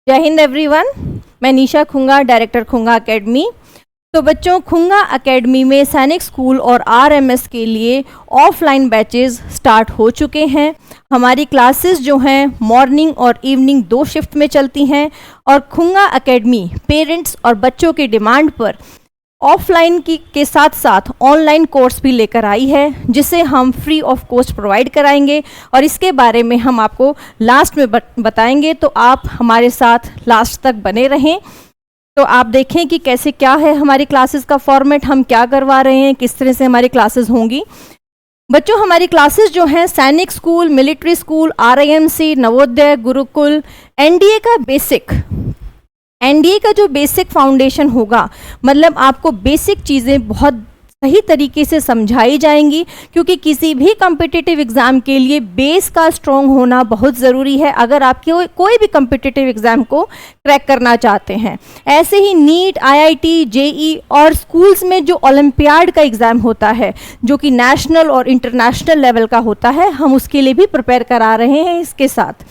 जय हिंद एवरीवन। मैं निशा Khunga, director Khunga academy. तो बच्चों, खुंगा एकेडमी में सैनिक स्कूल और आरएमएस के लिए ऑफलाइन बैचेस स्टार्ट हो चुके हैं। हमारी क्लासेस जो हैं मॉर्निंग और इवनिंग 2 शिफ्ट में चलती हैं और खुंगा एकेडमी पेरेंट्स और बच्चों की डिमांड पर ऑफलाइन के साथ साथ ऑनलाइन कोर्स भी लेकर आई है, जिसे हम फ्री ऑफ कॉस्ट प्रोवाइड कराएंगे और इसके बारे में हम आपको लास्ट में बताएंगे। तो आप हमारे साथ लास्ट तक बने रहें। तो आप देखें कि कैसे क्या है हमारी क्लासेस का फॉर्मेट, हम क्या करवा रहे हैं, किस तरह से हमारी क्लासेस होंगी। बच्चों, हमारी क्लासेस जो हैं सैनिक school, military school, RIMC, Navodaya, Gurukul, NDA का जो बेसिक फाउंडेशन होगा, मतलब आपको बेसिक चीज़ें बहुत सही तरीके से समझाई जाएंगी, क्योंकि किसी भी कॉम्पिटिटिव एग्ज़ाम के लिए बेस का स्ट्रॉन्ग होना बहुत ज़रूरी है अगर आप कोई भी कॉम्पिटिटिव एग्ज़ाम को क्रैक करना चाहते हैं। ऐसे ही नीट, आईआईटी, जेई और स्कूल्स में जो ओलंपियाड का एग्ज़ाम होता है, जो कि नेशनल और इंटरनेशनल लेवल का होता है, हम उसके लिए भी प्रिपेयर करा रहे हैं। इसके साथ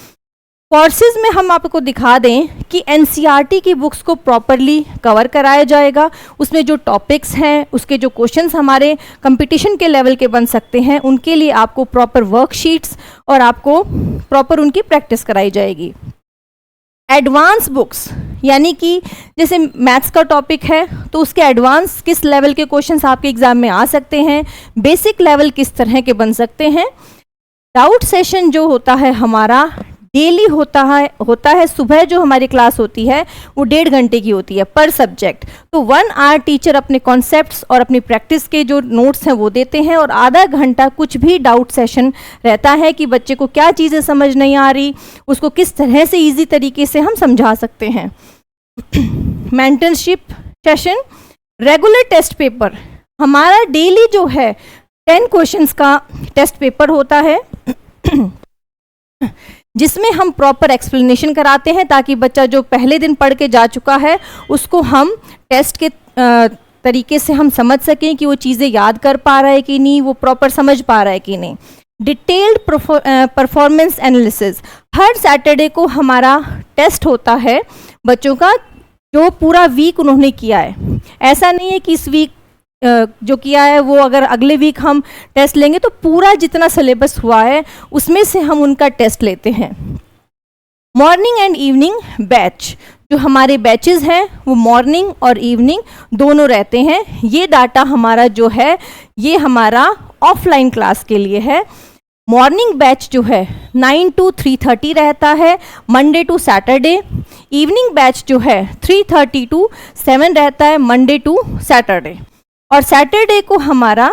कोर्सेज में हम आपको दिखा दें कि एनसीईआरटी की बुक्स को प्रॉपरली कवर कराया जाएगा। उसमें जो टॉपिक्स हैं, उसके जो क्वेश्चंस हमारे कंपटीशन के लेवल के बन सकते हैं, उनके लिए आपको प्रॉपर वर्कशीट्स और आपको प्रॉपर उनकी प्रैक्टिस कराई जाएगी। एडवांस बुक्स, यानी कि जैसे मैथ्स का टॉपिक है तो उसके एडवांस किस लेवल के क्वेश्चंस आपके एग्जाम में आ सकते हैं, बेसिक लेवल किस तरह के बन सकते हैं। डाउट सेशन जो होता है हमारा डेली होता है। सुबह जो हमारी क्लास होती है वो 1.5 घंटे की होती है पर सब्जेक्ट। तो 1 आवर टीचर अपने कॉन्सेप्ट्स और अपनी प्रैक्टिस के जो नोट्स हैं वो देते हैं और आधा घंटा कुछ भी डाउट सेशन रहता है कि बच्चे को क्या चीज़ें समझ नहीं आ रही, उसको किस तरह से ईजी तरीके से हम समझा सकते हैं। Mentorship session, regular test paper, हमारा डेली जो है 10 क्वेश्चंस का टेस्ट पेपर होता है, जिसमें हम प्रॉपर एक्सप्लेनेशन कराते हैं ताकि बच्चा जो पहले दिन पढ़ के जा चुका है उसको हम टेस्ट के तरीके से हम समझ सकें कि वो चीज़ें याद कर पा रहा है कि नहीं, वो प्रॉपर समझ पा रहा है कि नहीं। डिटेल्ड परफॉर्मेंस एनालिसिस, हर सैटरडे को हमारा टेस्ट होता है बच्चों का, जो पूरा वीक उन्होंने किया है। ऐसा नहीं है कि इस वीक जो किया है वो अगर अगले वीक हम टेस्ट लेंगे, तो पूरा जितना सिलेबस हुआ है उसमें से हम उनका टेस्ट लेते हैं। मॉर्निंग एंड इवनिंग बैच, जो हमारे बैचेस हैं वो मॉर्निंग और इवनिंग दोनों रहते हैं। ये डाटा हमारा जो है ये हमारा ऑफलाइन क्लास के लिए है। मॉर्निंग बैच जो है 9 to 3:30 रहता है Monday to Saturday. Evening batch जो है 3:30 to 7 रहता है मंडे टू सैटरडे। और सैटरडे को हमारा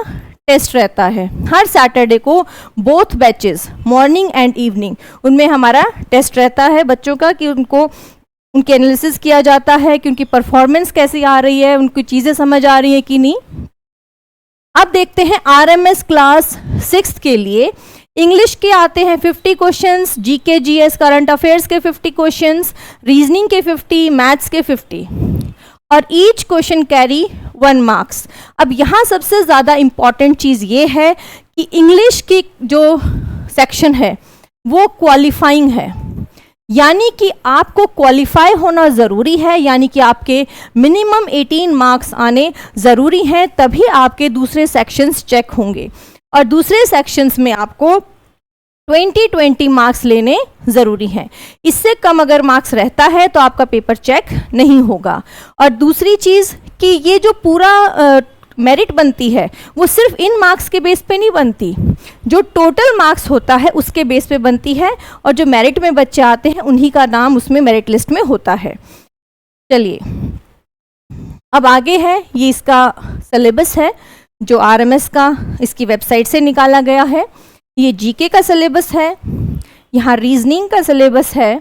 टेस्ट रहता है। हर सैटरडे को both batches morning and evening उनमें हमारा टेस्ट रहता है बच्चों का, कि उनके एनालिसिस किया जाता है कि उनकी परफॉर्मेंस कैसी आ रही है, उनकी चीज़ें समझ आ रही है कि नहीं। अब देखते हैं आरएमएस क्लास 6 के लिए। इंग्लिश के आते हैं 50 questions, GK GS current affairs के 50 क्वेश्चंस, रीजनिंग के 50, मैथ्स के 50 और ईच क्वेश्चन कैरी 1 मार्क्स। अब यहाँ सबसे ज़्यादा इम्पॉर्टेंट चीज़ ये है कि इंग्लिश की जो सेक्शन है वो क्वालिफाइंग है, यानी कि आपको क्वालिफाई होना ज़रूरी है, यानी कि आपके मिनिमम 18 मार्क्स आने ज़रूरी हैं, तभी आपके दूसरे सेक्शंस चेक होंगे। और दूसरे सेक्शंस में आपको 20 मार्क्स लेने ज़रूरी हैं। इससे कम अगर मार्क्स रहता है तो आपका पेपर चेक नहीं होगा। और दूसरी चीज़ कि ये जो पूरा मेरिट बनती है वो सिर्फ इन मार्क्स के बेस पे नहीं बनती, जो टोटल मार्क्स होता है उसके बेस पे बनती है, और जो मेरिट में बच्चे आते हैं उन्हीं का नाम उसमें मेरिट लिस्ट में होता है। चलिए अब आगे है, ये इसका सिलेबस है जो आरएमएस का इसकी वेबसाइट से निकाला गया है। ये जीके का सिलेबस है, यहाँ रीजनिंग का सिलेबस है,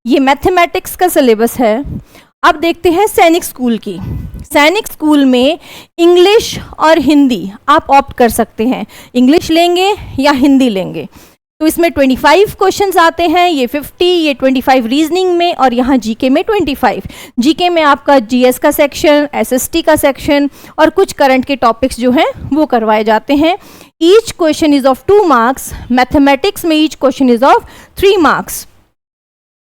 ये मैथमेटिक्स का सिलेबस है। अब देखते हैं सैनिक स्कूल की। सैनिक स्कूल में इंग्लिश और हिंदी आप ऑप्ट कर सकते हैं, इंग्लिश लेंगे या हिंदी लेंगे। तो इसमें 25 क्वेश्चंस आते हैं, ये 50, ये 25 रीजनिंग में और यहाँ जीके में 25। जीके में आपका जीएस का सेक्शन, एसएसटी का सेक्शन और कुछ करंट के टॉपिक्स जो हैं वो करवाए जाते हैं। Each question is of 2 marks. Mathematics में each question is of 3 marks.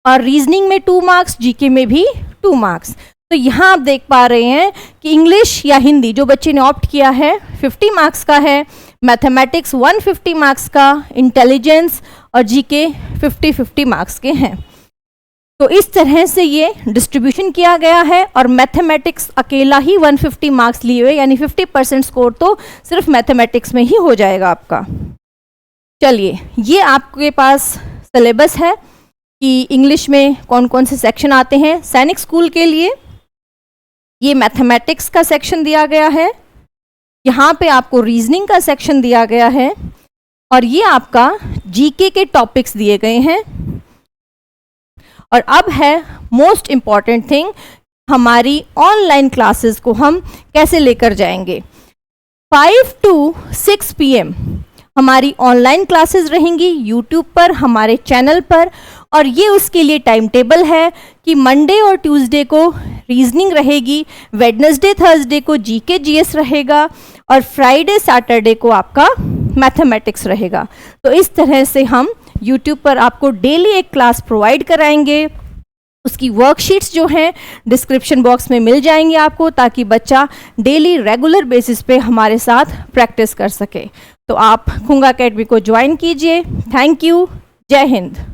और रीजनिंग में 2 मार्क्स, जीके में भी 2 मार्क्स। तो यहाँ आप देख पा रहे हैं कि इंग्लिश या हिंदी जो बच्चे ने ऑप्ट किया है 50 मार्क्स का है, मैथमेटिक्स 150 मार्क्स का, इंटेलिजेंस और जीके 50-50 मार्क्स के हैं। तो इस तरह से ये डिस्ट्रीब्यूशन किया गया है और मैथमेटिक्स अकेला ही 150 मार्क्स लिए हुए, यानी 50% स्कोर तो सिर्फ मैथमेटिक्स में ही हो जाएगा आपका। चलिए, ये आपके पास सिलेबस है कि इंग्लिश में कौन कौन से सेक्शन आते हैं। सैनिक स्कूल के लिए ये मैथमेटिक्स का सेक्शन दिया गया है, यहाँ पे आपको रीजनिंग का सेक्शन दिया गया है और ये आपका जीके के टॉपिक्स दिए गए हैं। और अब है मोस्ट इम्पॉर्टेंट थिंग, हमारी ऑनलाइन क्लासेस को हम कैसे लेकर जाएंगे। 5 to 6 PM हमारी ऑनलाइन क्लासेस रहेंगी यूट्यूब पर, हमारे चैनल पर। और ये उसके लिए टाइम टेबल है कि मंडे और ट्यूसडे को रीजनिंग रहेगी, वेडनेसडे थर्सडे को जीके जीएस रहेगा और फ्राइडे सैटरडे को आपका मैथमेटिक्स रहेगा। तो इस तरह से हम यूट्यूब पर आपको डेली एक क्लास प्रोवाइड कराएंगे। उसकी वर्कशीट्स जो हैं डिस्क्रिप्शन बॉक्स में मिल जाएंगे आपको, ताकि बच्चा डेली रेगुलर बेसिस पे हमारे साथ प्रैक्टिस कर सके। तो आप खुंगा अकेडमी को ज्वाइन कीजिए। Thank you. जय हिंद।